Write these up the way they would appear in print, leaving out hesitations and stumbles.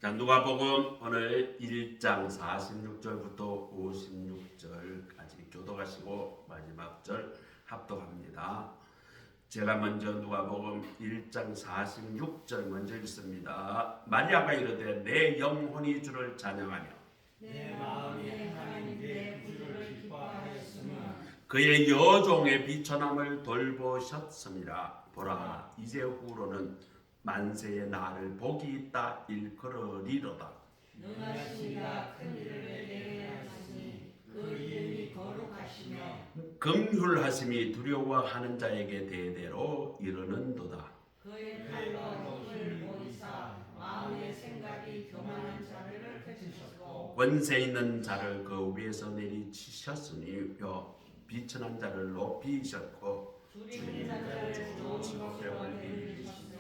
자, 누가복음 오늘 1장 46절부터 56절까지 교독하시고 마지막 절 합독합니다. 제가 먼저 누가복음 1장 46절 먼저 읽습니다. 마리아가 이르되 내 영혼이 주를 찬양하며 내 마음이 하나님 내 구주를 기뻐하였으며 그의 여종의 비천함을 돌보셨습니다. 보라, 이제 후로는 만세의 날을 복이 있다 일컬으리로다. 능하시니가 큰 일을 내게 하시니 그 이름이 거룩하시며 긍휼하심이 두려워하는 자에게 대대로 이르는도다. 그의 칼로 힘을 보이사 마음의 생각이 교만한 자를 펼치셨고 권세 있는 자를 그 위에서 내리치셨으니요 비천한 자를 높이셨고 줄인 자를 좋은 것으로 내리시며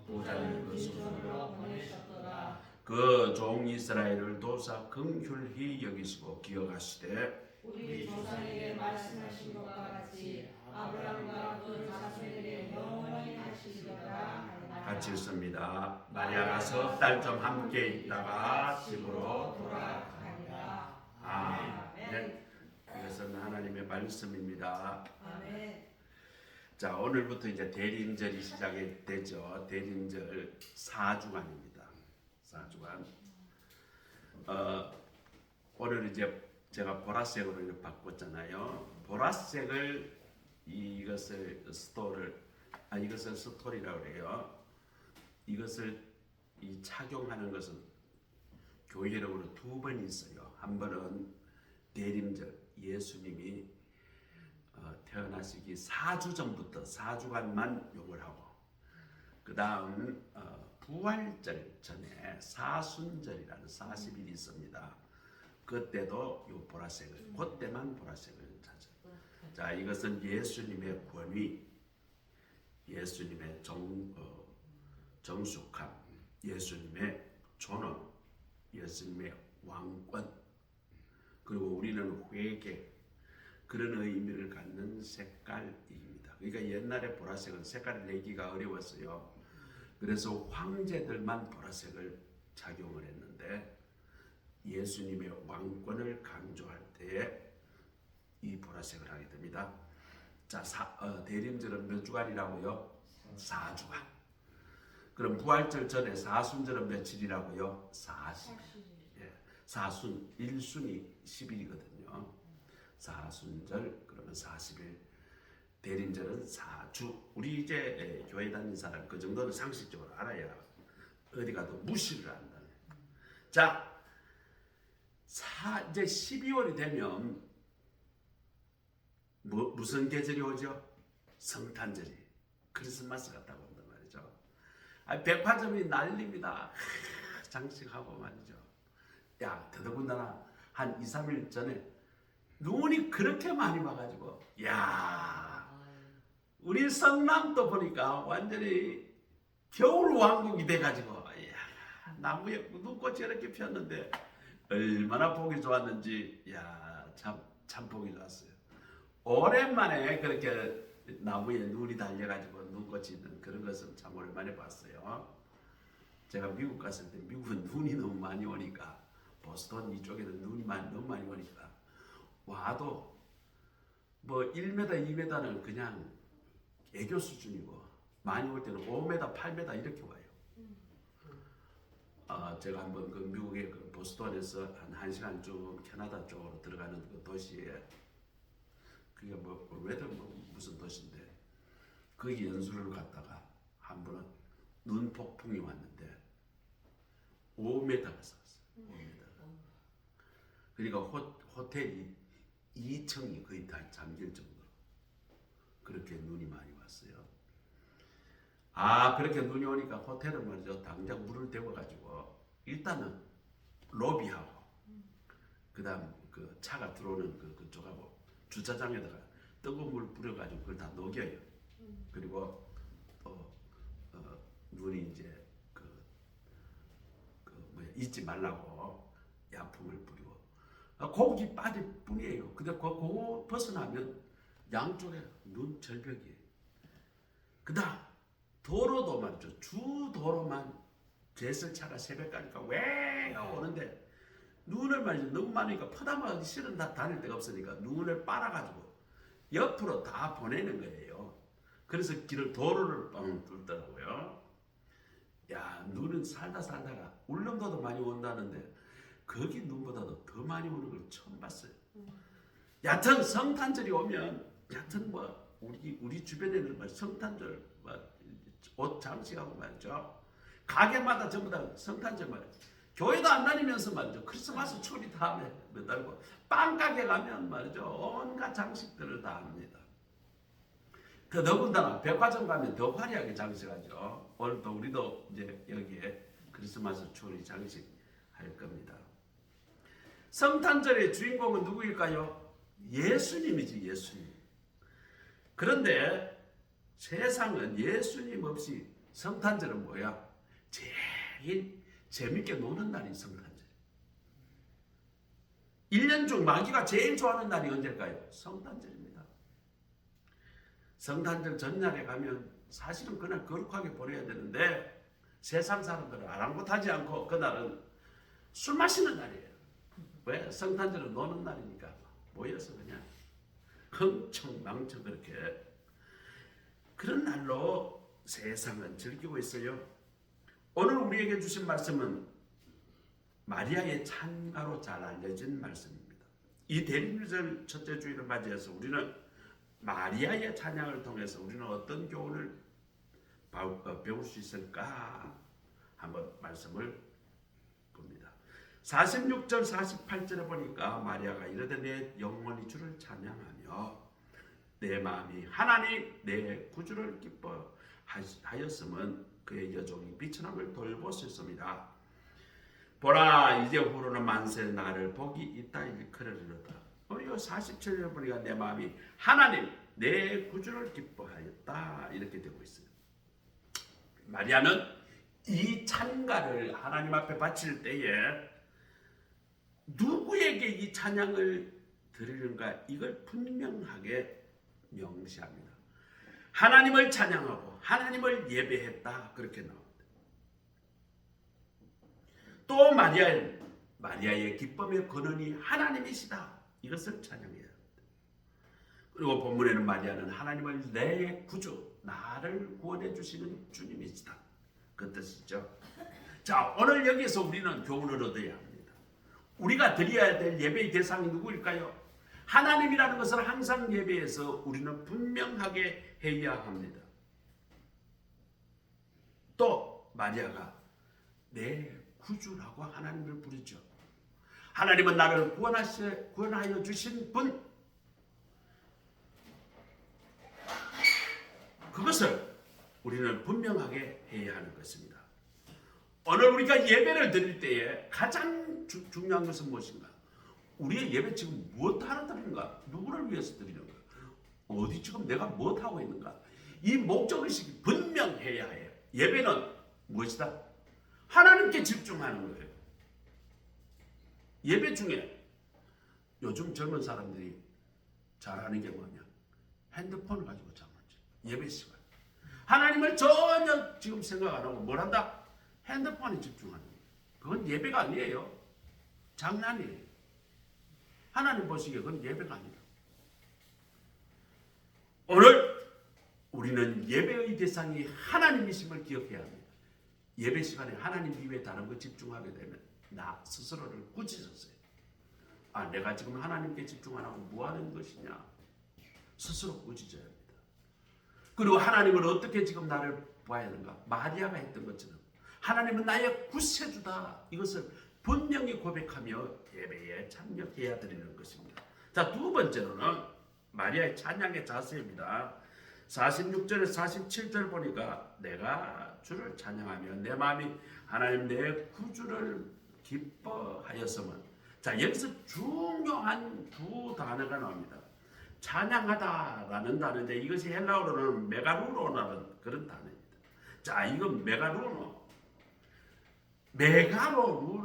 부자를 그 손으로 보내셨도다. 그 종 이스라엘을 도사 긍휼히 여기시고 기억하시되 우리 조상에게 말씀하신 것과 같이 아브라함과 그 자손에게 영원히 하시리로다. 같이 읽습니다. 마리아가 석 달 좀 함께 있다가 집으로 돌아가니라. 아멘. 이것은 하나님의 말씀입니다. 아멘. 자, 오늘부터 이제 대림절이 시작이 되죠. 대림절 4주간입니다. 4주간. 오늘 이제 제가 보라색으로 이렇게 바꿨잖아요. 보라색을 이것을 스토리라고 그래요. 이것을 착용하는 것은 교회력으로 두 번 있어요. 한 번은 대림절 예수님이 태어나시기 4주 전부터 4주간만 욕을 하고 그 다음 부활절 전에 사순절이라는 40일이 있습니다. 그때도 요 보라색을 그때만 보라색을 찾아요. 자, 이것은 예수님의 권위, 예수님의 정숙함, 예수님의 존엄, 예수님의 왕권, 그리고 우리는 회개, 그런 의미를 갖는 색깔입니다. 그러니까 옛날에 보라색은 색깔을 내기가 어려웠어요. 그래서 황제들만 보라색을 착용을 했는데 예수님의 왕권을 강조할 때에 이 보라색을 하게 됩니다. 자, 대림절은 몇 주간이라고요? 4주간. 그럼 부활절 전에 사순절은 며칠이라고요? 40일. 예, 사순, 1순이 10일이거든요. 사순절 그러면 40일. 대림절은 4주. 우리 이제 교회 다니는 사람 그 정도는 상식적으로 알아야 어디 가도 무시를 한다. 자, 이제 12월이 되면 무슨 계절이 오죠? 성탄절이, 크리스마스가 다고 온단 말이죠. 백화점이 난립니다. 장식하고 말이죠. 야, 더더군다나 한 2, 3일 전에 눈이 그렇게 많이 와가지고 야, 우리 성남도 보니까 완전히 겨울 왕국이 돼가지고 야, 나무에 눈꽃이 이렇게 폈는데 얼마나 보기 좋았는지 야, 참 보기 좋았어요. 오랜만에 그렇게 나무에 눈이 달려가지고 눈꽃이 있는 그런 것은 참 오랜만에 봤어요. 제가 미국 갔을 때 미국은 눈이 너무 많이 오니까 보스턴 이쪽에는 눈이 너무 많이 오니까 와도 뭐 1m, 2m는 그냥 애교 수준이고 많이 올 때는 5m, 8m 이렇게 와요. 제가 한번 그 미국의 그 보스턴에서 한 1시간 좀 캐나다 쪽으로 들어가는 그 도시에 그게 무슨 도시인데 거기 연수를 갔다가 한 번은 눈 폭풍이 왔는데 5m가 쌌어요. 5m. 그러니까 호텔이 2층이 거의 다 잠길 정도로 그렇게 눈이 많이 왔어요. 그렇게 눈이 오니까 호텔은 말이죠. 당장 물을 데워가지고 일단은 로비하고 그 다음 그 차가 들어오는 그쪽하고 주차장에다가 뜨거운 물 뿌려가지고 그걸 다 녹여요. 그리고 또 눈이 이제 잊지 말라고 약품을 뿌리고 거기 빠질 뿐이에요. 근데 그거 벗어나면 양쪽에 눈 절벽이에요. 그다음 도로도 말이죠. 주 도로만 제설차가 새벽까지 왜 오는데 눈을 말이죠. 너무 많으니까 퍼담아가기 싫은 다 다닐 데가 없으니까 눈을 빨아가지고 옆으로 다 보내는 거예요. 그래서 도로를 뚫더라고요. 야, 눈은 살다가 울릉도도 많이 온다는데 거기 눈보다도 더 많이 오는 걸 처음 봤어요. 여하튼 성탄절이 오면 여하튼 뭐 우리 주변에는 뭐 성탄절 옷 장식하고 말이죠. 가게마다 전부 다 성탄절 말이죠. 교회도 안 다니면서 말이죠. 크리스마스 초리 다음에 매달고 빵가게 가면 말이죠. 온갖 장식들을 다 합니다. 더군다나 백화점 가면 더 화려하게 장식하죠. 오늘도 우리도 이제 여기에 크리스마스 초리 장식할 겁니다. 성탄절의 주인공은 누구일까요? 예수님이지, 예수님. 그런데 세상은 예수님 없이 성탄절은 뭐야? 제일 재밌게 노는 날이 성탄절. 1년 중 마귀가 제일 좋아하는 날이 언제일까요? 성탄절입니다. 성탄절 전날에 가면 사실은 그날 거룩하게 보내야 되는데 세상 사람들은 아랑곳하지 않고 그날은 술 마시는 날이에요. 왜? 성탄절은 노는 날이니까 모여서 그냥 흥청망청 그렇게 그런 날로 세상은 즐기고 있어요. 오늘 우리에게 주신 말씀은 마리아의 찬가로 잘 알려진 말씀입니다. 이 대림절 첫째 주일을 맞이해서 우리는 마리아의 찬양을 통해서 우리는 어떤 교훈을 배울 수 있을까 한번 말씀을 봅니다. 46절 48절에 보니까 마리아가 이르되 내 영혼이 주를 찬양하며 내 마음이 하나님 내 구주를 기뻐하였음은 그의 여종이 비천함을 돌보셨습니다. 보라 이제후로는 만세 나를 복이 있다 일컬으리로다. 이 47절에 보니까 내 마음이 하나님 내 구주를 기뻐하였다 이렇게 되고 있어요. 마리아는 이 찬가를 하나님 앞에 바칠 때에 누구에게 이 찬양을 드리는가 이걸 분명하게 명시합니다. 하나님을 찬양하고 하나님을 예배했다 그렇게 나옵니다. 또 마리아의 기쁨의 근원이 하나님이시다 이것을 찬양해야 합니다. 그리고 본문에는 마리아는 하나님을 내 구주 나를 구원해 주시는 주님이시다 그 뜻이죠. 자, 오늘 여기서 우리는 교훈을 얻어야 합니다. 우리가 드려야 될 예배의 대상이 누구일까요? 하나님이라는 것을 항상 예배에서 우리는 분명하게 해야 합니다. 또 마리아가 내 구주라고 하나님을 부르죠. 하나님은 나를 구원하여 주신 분, 그것을 우리는 분명하게 해야 하는 것입니다. 오늘 우리가 예배를 드릴 때에 가장 중요한 것은 무엇인가? 우리의 예배 지금 무엇하러 드리는가? 누구를 위해서 드리는가? 어디 지금 내가 무엇하고 있는가? 이 목적의식이 분명해야 해요. 예배는 무엇이다? 하나님께 집중하는 거예요. 예배 중에 요즘 젊은 사람들이 잘하는 게 뭐냐? 핸드폰을 가지고 잠을지 예배 시간. 하나님을 전혀 지금 생각 안 하고 뭘 한다? 핸드폰에 집중하는 거예요. 그건 예배가 아니에요. 장난이에요. 하나님 보시기에 그건 예배가 아니다. 오늘 우리는 예배의 대상이 하나님이심을 기억해야 합니다. 예배 시간에 하나님 이외에 다른 거 집중하게 되면 나 스스로를 꾸짖었어요. 아, 내가 지금 하나님께 집중 안 하고 뭐 하는 것이냐? 스스로 꾸짖어야 합니다. 그리고 하나님을 어떻게 지금 나를 봐야 하는가? 마리아가 했던 것처럼 하나님은 나의 구세주다. 이것을 분명히 고백하며 예배에 참여해야 드리는 것입니다. 자, 두 번째로는 마리아의 찬양의 자세입니다. 46절에 47절 보니까 내가 주를 찬양하며 내 마음이 하나님 내 구주를 기뻐하였으면, 자, 여기서 중요한 두 단어가 나옵니다. 찬양하다라는 단어인데 이것이 헬라어로는 메가루노라는 그런 단어입니다. 자, 이건 메가루노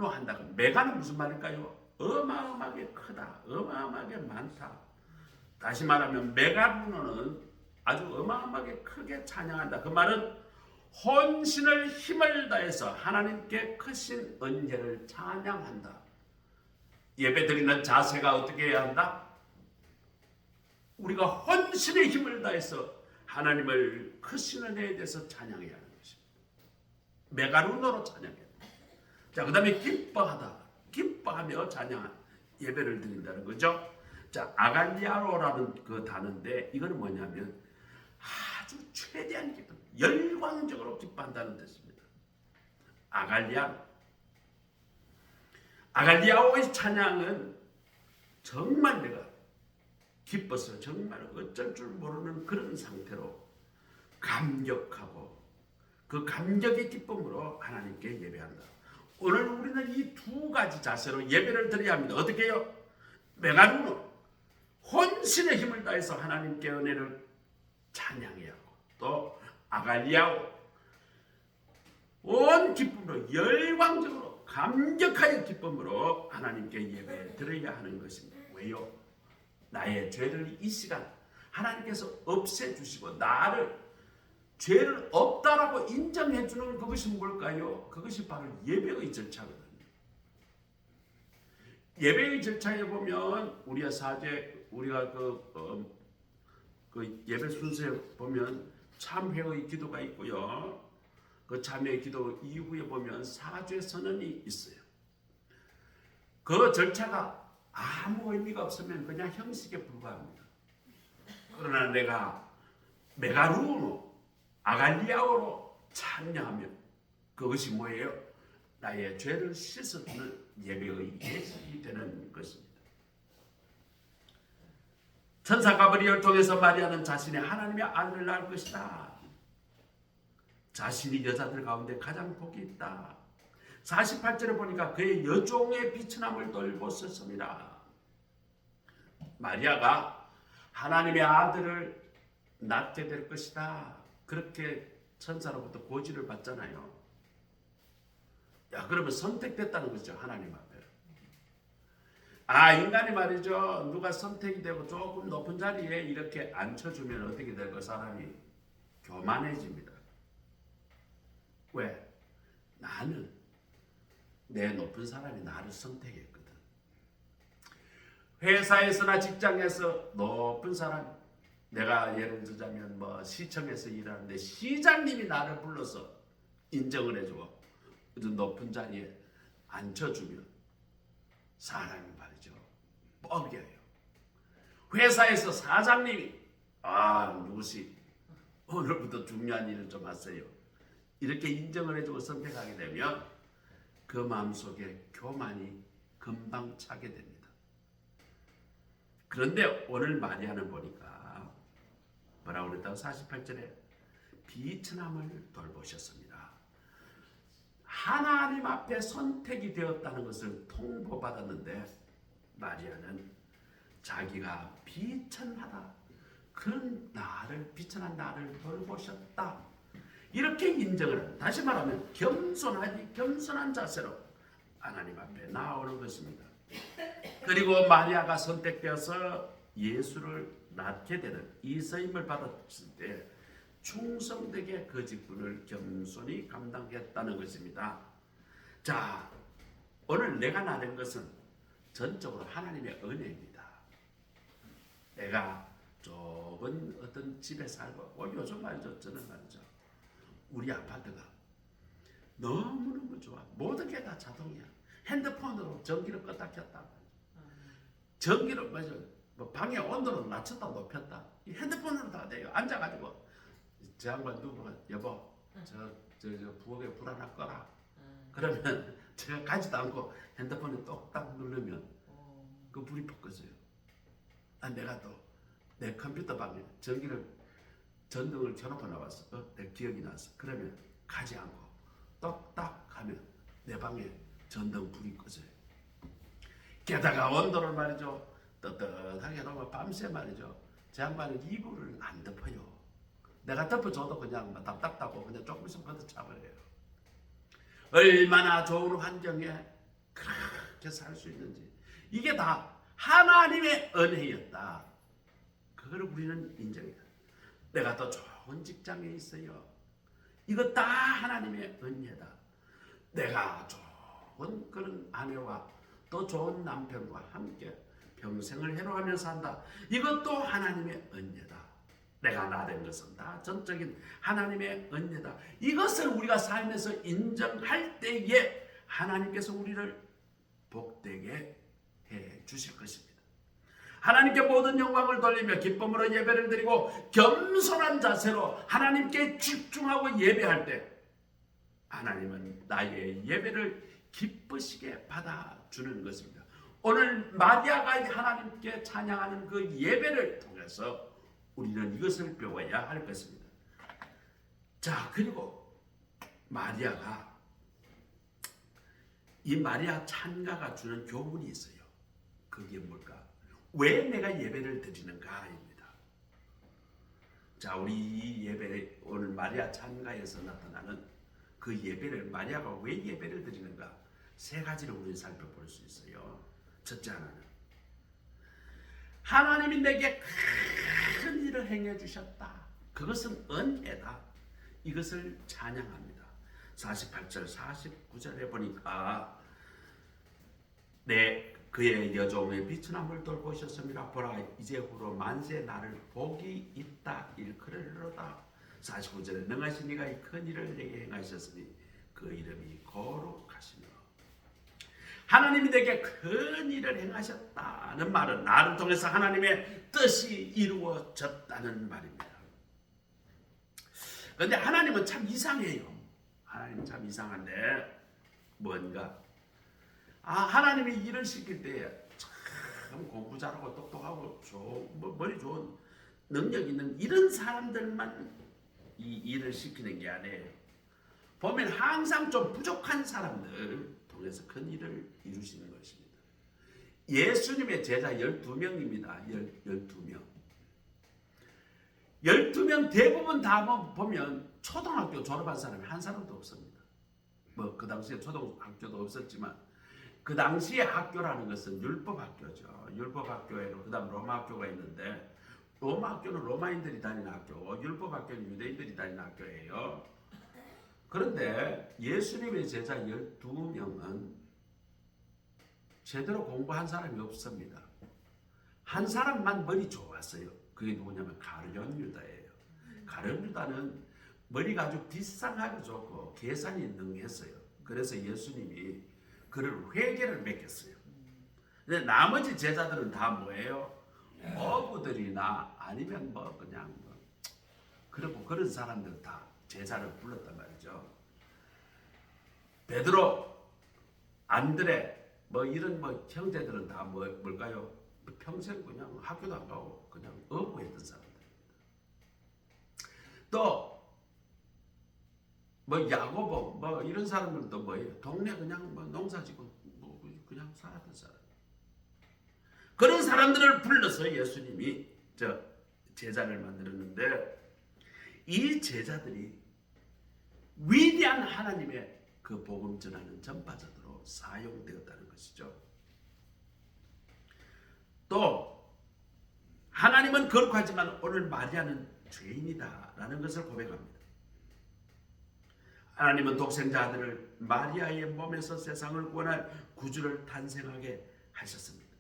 한다. 메가는 무슨 말일까요? 어마어마하게 크다, 어마어마하게 많다. 다시 말하면 메가루노는 아주 어마어마하게 크게 찬양한다. 그 말은 혼신을 힘을 다해서 하나님께 크신 은혜를 찬양한다. 예배드리는 자세가 어떻게 해야 한다? 우리가 혼신의 힘을 다해서 하나님을 크신 은혜에 대해서 찬양해야 하는 것입니다. 메가루노로 찬양해야 한다. 자, 그 다음에 기뻐하다. 기뻐하며 찬양한 예배를 드린다는 거죠. 자, 아갈리아로라는 그 단어인데 이거는 뭐냐면 아주 최대한 기쁨, 열광적으로 기뻐한다는 뜻입니다. 아갈리아오의 찬양은 정말 내가 기뻐서 정말 어쩔 줄 모르는 그런 상태로 감격하고 그 감격의 기쁨으로 하나님께 예배한다. 오늘 우리는 이 두 가지 자세로 예배를 드려야 합니다. 어떻게 해요? 메가루노, 혼신의 힘을 다해서 하나님께 은혜를 찬양해야 하고, 또 아갈리아오, 온 기쁨으로 열광적으로 감격하여 기쁨으로 하나님께 예배 드려야 하는 것입니다. 왜요? 나의 죄를 이 시간 하나님께서 없애주시고 나를 죄를 없다라고 인정해 주는 그것이 뭘까요? 그것이 바로 예배의 절차거든요. 예배의 절차에 보면 우리가 그 예배 순서에 보면 참회의 기도가 있고요. 그 참회의 기도 이후에 보면 사죄 선언이 있어요. 그 절차가 아무 의미가 없으면 그냥 형식에 불과합니다. 그러나 내가 메가루노, 아갈리아오로 찬양하며 그것이 뭐예요? 나의 죄를 씻어주는 예배의 예식이 되는 것입니다. 천사 가브리엘을 통해서 마리아는 자신의 하나님의 아들을 낳을 것이다. 자신이 여자들 가운데 가장 복이 있다. 48절에 보니까 그의 여종의 비천함을 돌보셨습니다. 마리아가 하나님의 아들을 낳게 될 것이다. 그렇게 천사로부터 고지를 받잖아요. 야, 그러면 선택됐다는 거죠. 하나님 앞에. 인간이 말이죠. 누가 선택이 되고 조금 높은 자리에 이렇게 앉혀주면 어떻게 될까? 사람이 교만해집니다. 왜? 나는 내 높은 사람이 나를 선택했거든. 회사에서나 직장에서 높은 사람, 내가 예를 들자면 시청에서 일하는데 시장님이 나를 불러서 인정을 해주고 높은 자리에 앉혀주면 사람이 말이죠. 뻐겨요. 회사에서 사장님이 누구시 오늘부터 중요한 일을 좀 하세요. 이렇게 인정을 해주고 선택하게 되면 그 마음속에 교만이 금방 차게 됩니다. 그런데 오늘 마리아는 보니까 뭐라고 그랬다고 48절에 비천함을 돌보셨습니다. 하나님 앞에 선택이 되었다는 것을 통보받았는데 마리아는 자기가 비천하다. 그런 비천한 나를 돌보셨다. 이렇게 인정을 합니다. 다시 말하면 겸손한 자세로 하나님 앞에 나오는 것입니다. 그리고 마리아가 선택되어서 예수를 낳게 되는 이서임을 받았을 때 충성되게 그 직분을 겸손히 감당했다는 것입니다. 자, 오늘 내가 나는 것은 전적으로 하나님의 은혜입니다. 내가 좁은 어떤 집에 살고 요즘 말이죠. 저는 말이죠. 우리 아파트가 너무너무 좋아. 모든 게 다 자동이야. 핸드폰으로 전기를 껐다 켰다. 전기를 방의 온도를 낮췄다 높였다. 이 핸드폰으로 다 돼요. 앉아가지고 저 양반 누구가 여보 저 부엌에 불 하나 꺼라. 그러면 제가 가지도 않고 핸드폰에 똑딱 누르면 그 불이 퍽 꺼져요. 내가 또 내 컴퓨터 방에 전등을 켜놓고 나왔어. 내 기억이 났어. 그러면 가지 않고 똑딱 하면 내 방에 전등 불이 꺼져요. 게다가 온도를 말이죠. 떳떳하게 놓으면 밤새 말이죠. 제 양반은 이불을 안 덮어요. 내가 덮어줘도 그냥 답답하고 그냥 조금 있으면 걷어차버려요. 얼마나 좋은 환경에 그렇게 살 수 있는지. 이게 다 하나님의 은혜였다. 그걸 우리는 인정해요. 내가 더 좋은 직장에 있어요. 이거 다 하나님의 은혜다. 내가 좋은 그런 아내와 또 좋은 남편과 함께 평생을 해로하며 산다. 이것도 하나님의 은혜다. 내가 나된 것은 다 전적인 하나님의 은혜다. 이것을 우리가 삶에서 인정할 때에 하나님께서 우리를 복되게 해 주실 것입니다. 하나님께 모든 영광을 돌리며 기쁨으로 예배를 드리고 겸손한 자세로 하나님께 집중하고 예배할 때 하나님은 나의 예배를 기쁘시게 받아주는 것입니다. 오늘 마리아가 하나님께 찬양하는 그 예배를 통해서 우리는 이것을 배워야 할 것입니다. 자, 그리고 마리아가 이 마리아 찬가가 주는 교훈이 있어요. 그게 뭘까? 왜 내가 예배를 드리는가입니다. 자, 우리 이 예배 오늘 마리아 찬가에서 나타나는 그 예배를 마리아가 왜 예배를 드리는가? 세 가지를 우리 살펴볼 수 있어요. 첫째 하나는 하나님이 내게 큰 일을 행해 주셨다. 그것은 은혜다. 이것을 찬양합니다. 48절 49절에 보니까 그의 여종의 빛은 한물 돌보셨습니다. 보라 이제후로 만세 나를 복이 있다 일컬으리로다. 49절에 능하신 이가 이 큰 일을 내게 행하셨으니 그 이름이 거룩하시며. 하나님이 내게 큰 일을 행하셨다는 말은 나를 통해서 하나님의 뜻이 이루어졌다는 말입니다. 그런데 하나님은 참 이상해요. 하나님은 참 이상한데 뭔가 하나님이 일을 시킬 때 참 공부 잘하고 똑똑하고 머리 좋은 능력 있는 이런 사람들만 이 일을 시키는 게 아니에요. 보면 항상 좀 부족한 사람들 통해서 큰 일을 이루시는 것입니다. 예수님의 제자 12명입니다. 12명. 12명 대부분 다 보면 초등학교 졸업한 사람이 한 사람도 없습니다. 뭐 그 당시에 초등학교도 없었지만 그 당시의 학교라는 것은 율법학교죠. 율법학교에는 그 다음 로마학교가 있는데 로마학교는 로마인들이 다니는 학교고 율법학교는 유대인들이 다니는 학교예요. 그런데 예수님의 제자 12명은 제대로 공부한 사람이 없습니다. 한 사람만 머리 좋았어요. 그게 누구냐면 가룟 유다예요. 가룟 유다는 머리가 아주 비상하게 좋고 계산이 능했어요. 그래서 예수님이 그를 회개를 맡겼어요. 근데 나머지 제자들은 다 뭐예요? 어부들이나 아니면 뭐 그냥 그리고 그런 사람들 다 제자를 불렀단 말이죠. 베드로, 안드레 뭐 이런 뭐 형제들은 다 뭘까요? 평생 그냥 학교도 안 가고 그냥 어부했던 사람들입니다. 또 뭐 야고보 뭐 이런 사람들도 뭐예요? 동네 그냥 뭐 농사지고 뭐 그냥 살았던 사람. 그런 사람들을 불러서 예수님이 제자를 만들었는데 이 제자들이 위대한 하나님의 그 복음 전하는 전파자들로 사용되었다는 것이죠. 또 하나님은 거룩하지만 오늘 마리아는 죄인이다라는 것을 고백합니다. 하나님은 독생자 아들을 마리아의 몸에서 세상을 구원할 구주를 탄생하게 하셨습니다.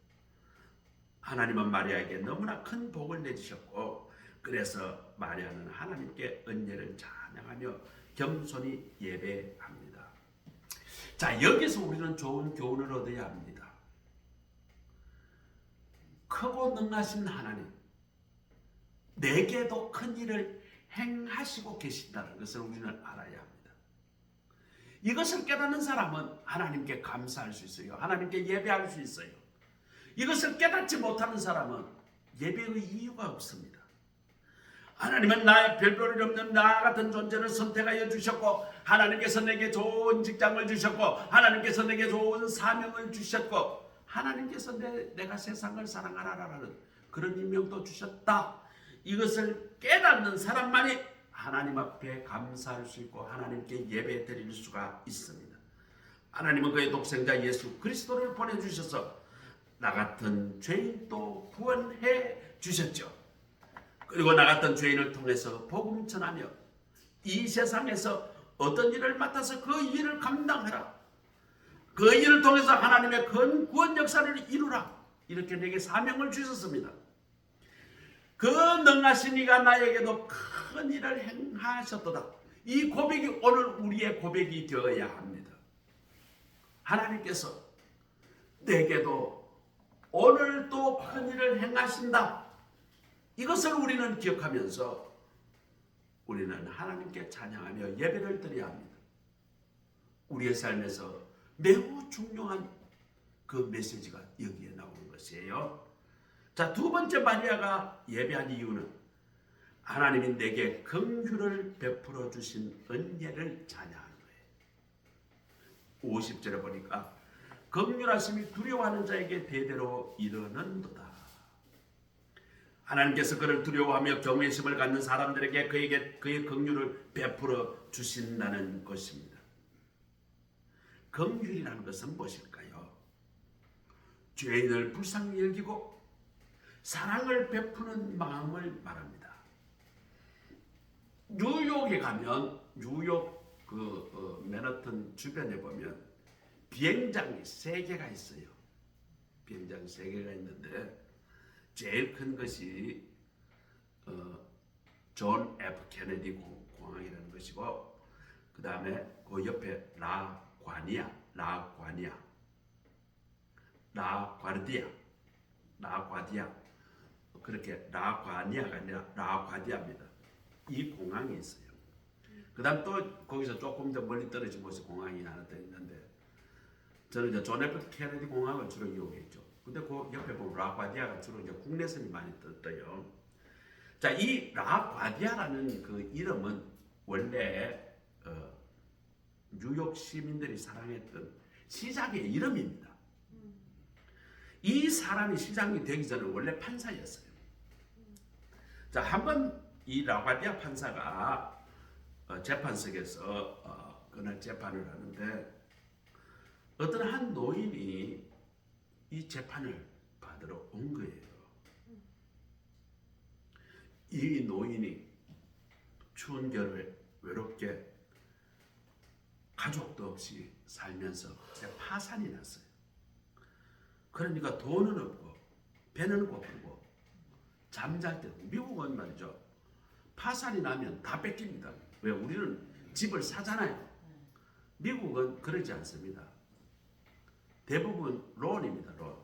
하나님은 마리아에게 너무나 큰 복을 내주셨고 그래서 마리아는 하나님께 은혜를 찬양하며 겸손히 예배합니다. 자, 여기서 우리는 좋은 교훈을 얻어야 합니다. 크고 능하신 하나님, 내게도 큰 일을 행하시고 계신다는 것을 우리는 알아야 합니다. 이것을 깨닫는 사람은 하나님께 감사할 수 있어요. 하나님께 예배할 수 있어요. 이것을 깨닫지 못하는 사람은 예배의 이유가 없습니다. 하나님은 나의 별볼일 없는 나 같은 존재를 선택하여 주셨고 하나님께서 내게 좋은 직장을 주셨고 하나님께서 내게 좋은 사명을 주셨고 하나님께서 내가 세상을 사랑하라라는 그런 임명도 주셨다. 이것을 깨닫는 사람만이 하나님 앞에 감사할 수 있고 하나님께 예배 드릴 수가 있습니다. 하나님은 그의 독생자 예수 그리스도를 보내주셔서 나 같은 죄인도 구원해 주셨죠. 그리고 나 같은 죄인을 통해서 복음 전하며 이 세상에서 어떤 일을 맡아서 그 일을 감당하라. 그 일을 통해서 하나님의 큰 구원 역사를 이루라. 이렇게 내게 사명을 주셨습니다. 그 능하신 이가 나에게도 큰 일을 행하셨도다. 이 고백이 오늘 우리의 고백이 되어야 합니다. 하나님께서 내게도 오늘도 큰 일을 행하신다. 이것을 우리는 기억하면서 우리는 하나님께 찬양하며 예배를 드려야 합니다. 우리의 삶에서 매우 중요한 그 메시지가 여기에 나오는 것이에요. 자, 두 번째 마리아가 예배한 이유는 하나님이 내게 긍휼을 베풀어 주신 은혜를 찬양하는 거예요. 50절에 보니까 긍휼하심이 두려워하는 자에게 대대로 이르는도다. 하나님께서 그를 두려워하며 경외심을 갖는 사람들에게 그에게 그의 긍휼을 베풀어 주신다는 것입니다. 긍휼이라는 것은 무엇일까요? 죄인을 불쌍히 여기고 사랑을 베푸는 마음을 말합니다. 뉴욕에 가면 뉴욕 맨하튼 주변에 보면 비행장이 3개가 있어요. 비행장 3개가 있는데 제일 큰 것이 존 F 케네디 공항이라는 것이고, 그 다음에 그 옆에 라과디아 그렇게 라과니아가 아니라 라과디아입니다. 이 공항이 있어요. 그 다음 또 거기서 조금 더 멀리 떨어진 곳에 공항이 하나 더 있는데, 저는 이제 존 F 케네디 공항을 주로 이용했죠. 근데 그 옆에 보면 라과디아가 주로 이제 국내선이 많이 떠요. 자, 이 라과디아라는 그 이름은 원래 뉴욕 시민들이 사랑했던 시장의 이름입니다. 이 사람이 시장이 되기 전에 원래 판사였어요. 자, 한번 이 라과디아 판사가 재판석에서 그날 재판을 하는데 어떤 한 노인이 이 재판을 받으러 온 거예요. 이 노인이 추운 겨울에 외롭게 가족도 없이 살면서 파산이 났어요. 그러니까 돈은 없고 배는 고프고 잠잘 때, 미국은 말이죠, 파산이 나면 다 뺏깁니다. 왜? 우리는 집을 사잖아요. 미국은 그러지 않습니다. 대부분 론입니다. 론.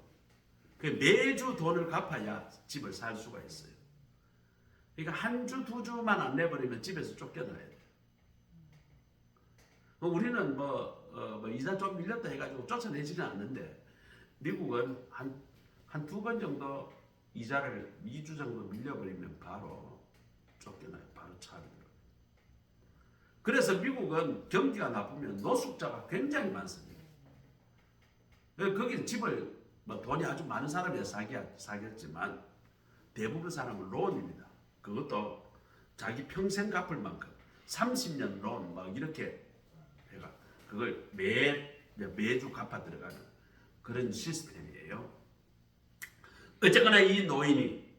매주 돈을 갚아야 집을 살 수가 있어요. 그러니까 한 주, 2주만 안 내버리면 집에서 쫓겨나야 돼요. 우리는 이자 좀 밀렸다 해가지고 쫓아내지는 않는데, 미국은 한 2번 정도 이자를 2주 정도 밀려버리면 바로 쫓겨나요. 바로 차버려요. 그래서 미국은 경기가 나쁘면 노숙자가 굉장히 많습니다. 거기 집을 돈이 아주 많은 사람이야 사겠지만 대부분 사람은 론입니다. 그것도 자기 평생 갚을 만큼 30년 론 막 이렇게 해가 그걸 매주 갚아 들어가는 그런 시스템이에요. 어쨌거나 이 노인이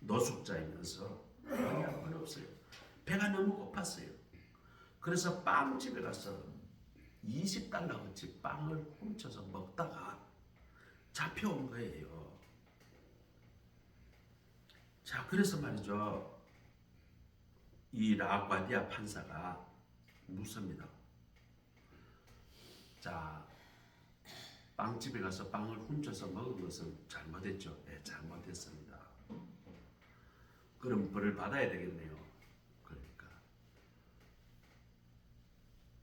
노숙자이면서 돈이 한 번 없어요. 배가 너무 고팠어요. 그래서 빵집에 가서 20달러어치 빵을 훔쳐서 먹다가 잡혀온 거예요. 자, 그래서 말이죠, 이 라과디아 판사가 묻습니다. 자, 빵집에 가서 빵을 훔쳐서 먹은 것은 잘못했죠. 네, 잘못했습니다. 그럼 벌을 받아야 되겠네요. 그러니까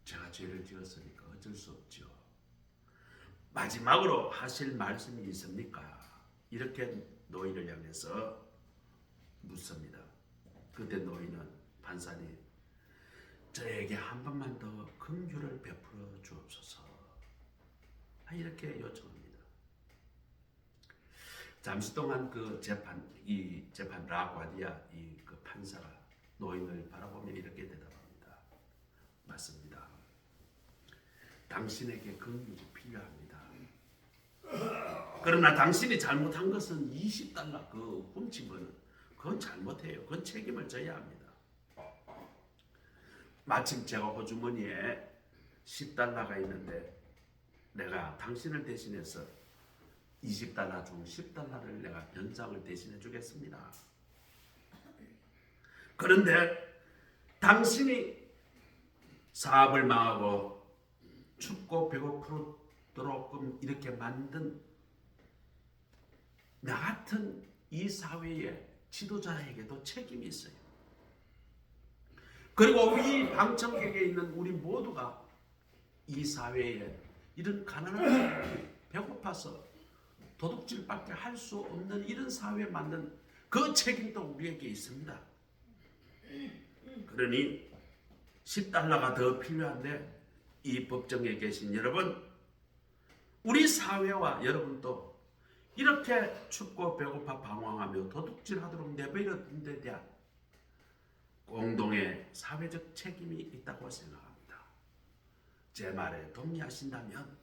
제가 죄를 지었으니까 어쩔 수 없죠. 마지막으로 하실 말씀이 있습니까? 이렇게 노인을 향해서 묻습니다. 그때 노인은 판사님, 저에게 한 번만 더 긍휼을 베풀어 주옵소서, 이렇게 요청합니다. 잠시 동안 그 재판 라과디아 그 판사가 노인을 바라보며 이렇게 대답합니다. 맞습니다. 당신에게 긍휼이 필요합니다. 그러나 당신이 잘못한 것은 20달러 훔친 거는 그건 잘못해요. 그건 책임을 져야 합니다. 마침 제가 호주머니에 10달러가 있는데 내가 당신을 대신해서 20달러 중 10달러를 내가 변상을 대신해 주겠습니다. 그런데 당신이 사업을 망하고 춥고 배고프도록 이렇게 만든 나 같은 이 사회의 지도자에게도 책임이 있어요. 그리고 이 방청객에 있는 우리 모두가 이 사회에 이런 가난한 사람들이 배고파서 도둑질밖에 할 수 없는 이런 사회에 만든 그 책임도 우리에게 있습니다. 그러니 10달러가 더 필요한데 이 법정에 계신 여러분, 우리 사회와 여러분도 이렇게 춥고 배고파 방황하며 도둑질하도록 내버려둔 데 대한 공동의 사회적 책임이 있다고 생각합니다. 제 말에 동의하신다면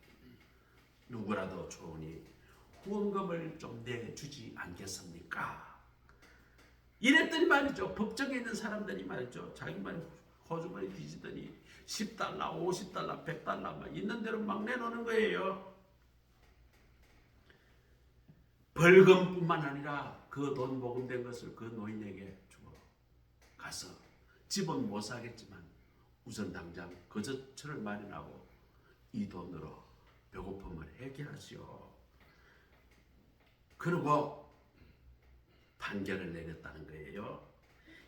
누구라도 좋으니 후원금을 좀 내주지 않겠습니까? 이랬더니 말이죠. 법정에 있는 사람들이 말이죠. 자기만 호주머니 뒤지더니 10달러, 50달러, 100달러 막 있는 대로 막 내놓는 거예요. 벌금뿐만 아니라 그 돈 모금된 것을 그 노인에게 주고 가서 집은 못 사겠지만 우선 당장 거처를 마련하고 이 돈으로 배고픔을 해결하시오. 그리고 판결을 내렸다는 거예요.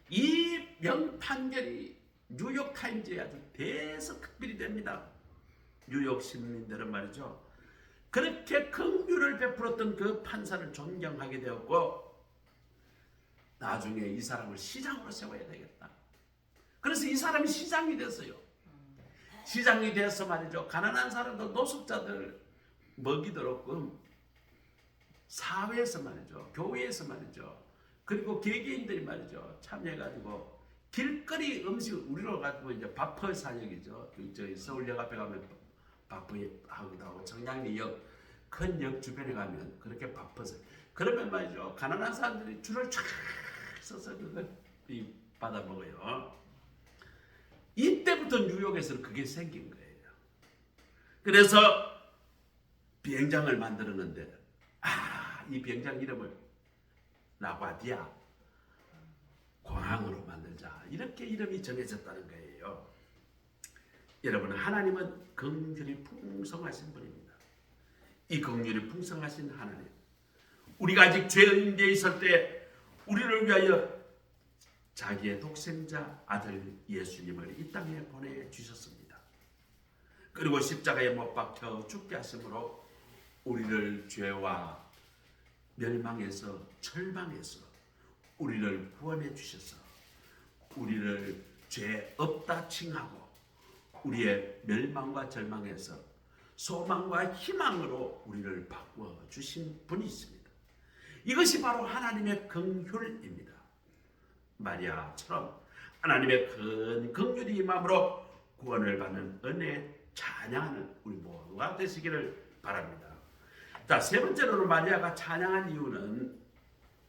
이 명판결이 뉴욕타임즈에 아주 대서특필이 됩니다. 뉴욕 시민들은 말이죠. 그렇게 긍휼을 베풀었던 그 판사를 존경하게 되었고 나중에 이 사람을 시장으로 세워야 되겠다. 그래서 이 사람이 시장이 됐어요. 시장이 돼서 말이죠. 가난한 사람들, 노숙자들 먹이도록 사회에서 말이죠. 교회에서 말이죠. 그리고 개개인들이 말이죠. 참여해가지고 길거리 음식 우리로 가지고 이제 바퍼 사역이죠. 저희 서울역 앞에 가면 바퍼 하기도 하고 청량리역 큰 역 주변에 가면 그렇게 바퍼서 그러면 말이죠. 가난한 사람들이 줄을 쫙 서서 그걸 받아 먹어요. 이때부터 뉴욕에서는 그게 생긴 거예요. 그래서 비행장을 만들었는데 이 비행장 이름을 라과디아 공항으로 만들자 이렇게 이름이 정해졌다는 거예요. 여러분, 하나님은 긍휼이 풍성하신 분입니다. 이 긍휼이 풍성하신 하나님, 우리가 아직 죄인 되어 있을 때 우리를 위하여 자기의 독생자 아들 예수님을 이 땅에 보내주셨습니다. 그리고 십자가에 못 박혀 죽게 하심으로 우리를 죄와 멸망에서 절망에서 우리를 구원해 주셔서 우리를 죄 없다 칭하고 우리의 멸망과 절망에서 소망과 희망으로 우리를 바꾸어 주신 분이 있습니다. 이것이 바로 하나님의 긍휼입니다. 마리아처럼 하나님의 큰 긍휼이 임함으로 구원을 받는 은혜에 찬양하는 우리 모두가 되시기를 바랍니다. 자, 세 번째로 마리아가 찬양한 이유는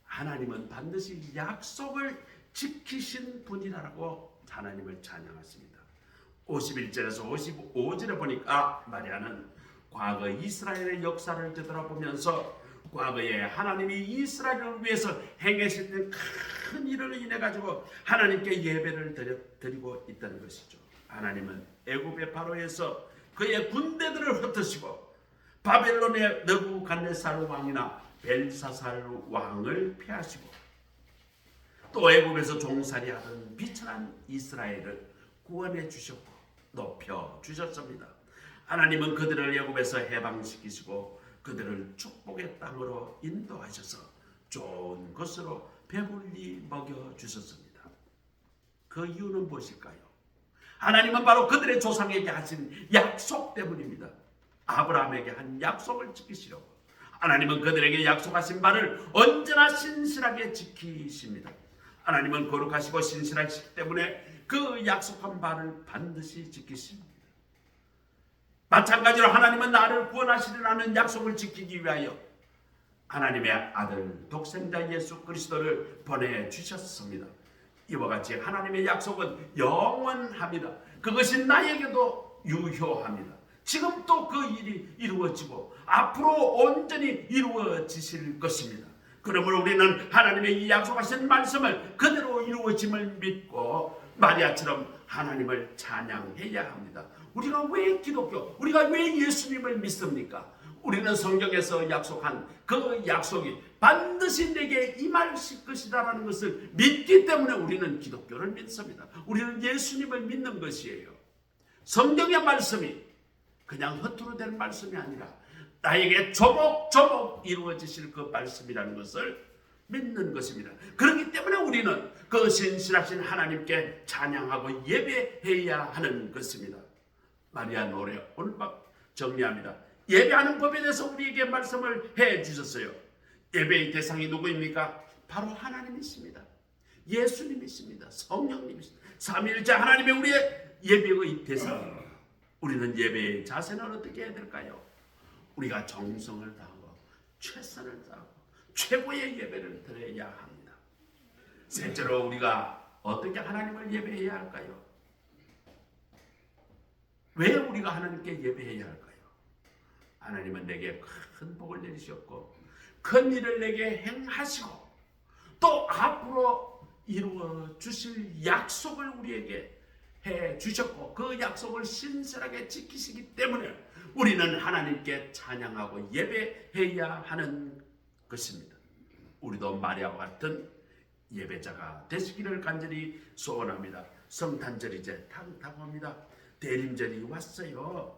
하나님은 반드시 약속을 지키신 분이라고 하나님을 찬양했습니다. 51절에서 55절에 보니까 마리아는 과거 이스라엘의 역사를 되돌아보면서 과거에 하나님이 이스라엘을 위해서 행하셨던 큰 일을 인해 가지고 하나님께 예배를 드리고 있다는 것이죠. 하나님은 애굽의 바로에서 그의 군대들을 흩으시고 바벨론의 느부갓네살 왕이나 벨사살 왕을 패하시고 또 애굽에서 종살이하던 비천한 이스라엘을 구원해 주셨고 높여 주셨습니다. 하나님은 그들을 애굽에서 해방시키시고 그들을 축복의 땅으로 인도하셔서 좋은 것으로 배불리 먹여 주셨습니다. 그 이유는 무엇일까요? 하나님은 바로 그들의 조상에게 하신 약속 때문입니다. 아브라함에게 한 약속을 지키시려고 하나님은 그들에게 약속하신 바를 언제나 신실하게 지키십니다. 하나님은 거룩하시고 신실하시기 때문에 그 약속한 바를 반드시 지키십니다. 마찬가지로 하나님은 나를 구원하시리라는 약속을 지키기 위하여 하나님의 아들 독생자 예수 그리스도를 보내주셨습니다. 이와 같이 하나님의 약속은 영원합니다. 그것이 나에게도 유효합니다. 지금 또 그 일이 이루어지고 앞으로 온전히 이루어지실 것입니다. 그러므로 우리는 하나님의 이 약속하신 말씀을 그대로 이루어짐을 믿고 마리아처럼 하나님을 찬양해야 합니다. 우리가 왜 기독교, 우리가 왜 예수님을 믿습니까? 우리는 성경에서 약속한 그 약속이 반드시 내게 임할 것이다라는 것을 믿기 때문에 우리는 기독교를 믿습니다. 우리는 예수님을 믿는 것이에요. 성경의 말씀이 그냥 허투루 된 말씀이 아니라 나에게 조목조목 이루어지실 그 말씀이라는 것을 믿는 것입니다. 그렇기 때문에 우리는 그 신실하신 하나님께 찬양하고 예배해야 하는 것입니다. 마리아 노래 오늘 막 정리합니다. 예배하는 법에 대해서 우리에게 말씀을 해 주셨어요. 예배의 대상이 누구입니까? 바로 하나님이십니다. 예수님이십니다. 성령님이십니다. 삼위일체 하나님의 우리의 예배의 대상입니다. 우리는 예배의 자세는 어떻게 해야 될까요? 우리가 정성을 다하고 최선을 다하고 최고의 예배를 드려야 합니다. 셋째로 우리가 어떻게 하나님을 예배해야 할까요? 왜 우리가 하나님께 예배해야 할까요? 하나님은 내게 큰 복을 내리셨고 큰 일을 내게 행하시고 또 앞으로 이루어 주실 약속을 우리에게 해 주셨고 그 약속을 신실하게 지키시기 때문에 우리는 하나님께 찬양하고 예배해야 하는 것입니다. 우리도 마리아와 같은 예배자가 되시기를 간절히 소원합니다. 성탄절이 이제 다가옵니다. 대림절이 왔어요.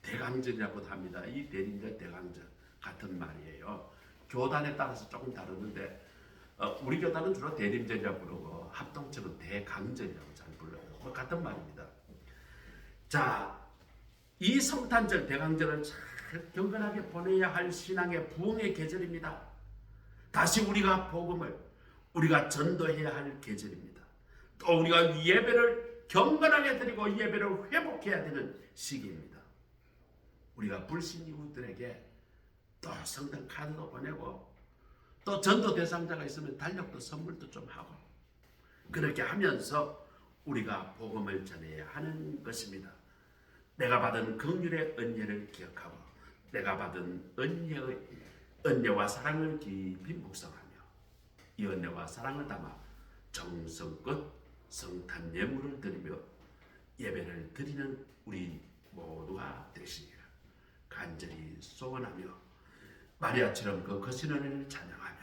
대강절이라고도 합니다. 이 대림절, 대강절 같은 말이에요. 교단에 따라서 조금 다르는데 우리 교단은 주로 대림절이라고 부르고 합동처는 대강절이라고 잘 불러요. 같은 말입니다. 자, 이 성탄절, 대강절은 잘 경건하게 보내야 할 신앙의 부흥의 계절입니다. 다시 우리가 복음을 우리가 전도해야 할 계절입니다. 또 우리가 예배를 경건하게 드리고 예배를 회복해야 되는 시기입니다. 우리가 불신 이웃들에게 또 성당 카드도 보내고 또 전도 대상자가 있으면 달력도 선물도 좀 하고 그렇게 하면서 우리가 복음을 전해야 하는 것입니다. 내가 받은 긍휼의 은혜를 기억하고 내가 받은 은혜와 사랑을 깊이 묵상하며 이 은혜와 사랑을 담아 정성껏 성탄 예물을 드리며 예배를 드리는 우리 모두가 되시기를 간절히 소원하며 마리아처럼 그 거신 은혜를 찬양하며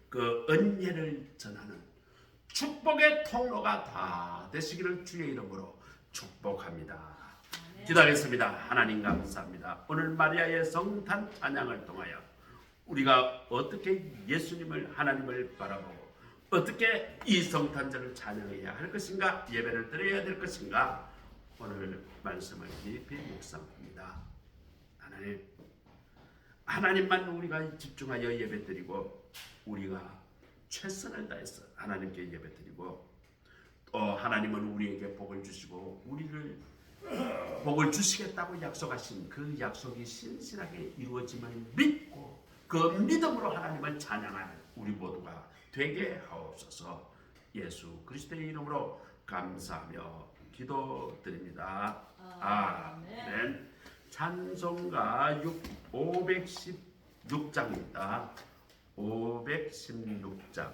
그 은혜를 전하는 축복의 통로가 다 되시기를 주의 이름으로 축복합니다. 기도하겠습니다. 하나님 감사합니다. 오늘 마리아의 성탄 찬양을 통하여 우리가 어떻게 예수님을 하나님을 바라보고 어떻게 이 성탄절을 찬양해야 할 것인가, 예배를 드려야 될 것인가, 오늘 말씀을 깊이 묵상합니다. 하나님만 우리가 집중하여 예배드리고 우리가 최선을 다해서 하나님께 예배드리고 또 하나님은 우리에게 복을 주시고 우리를 복을 주시겠다고 약속하신 그 약속이 신실하게 이루어짐을 믿고 그 믿음으로 하나님을 찬양하는 우리 모두가 되게 하옵소서. 예수 그리스도의 이름으로 감사하며 기도드립니다. 아멘. 찬송가 516장입니다. 516장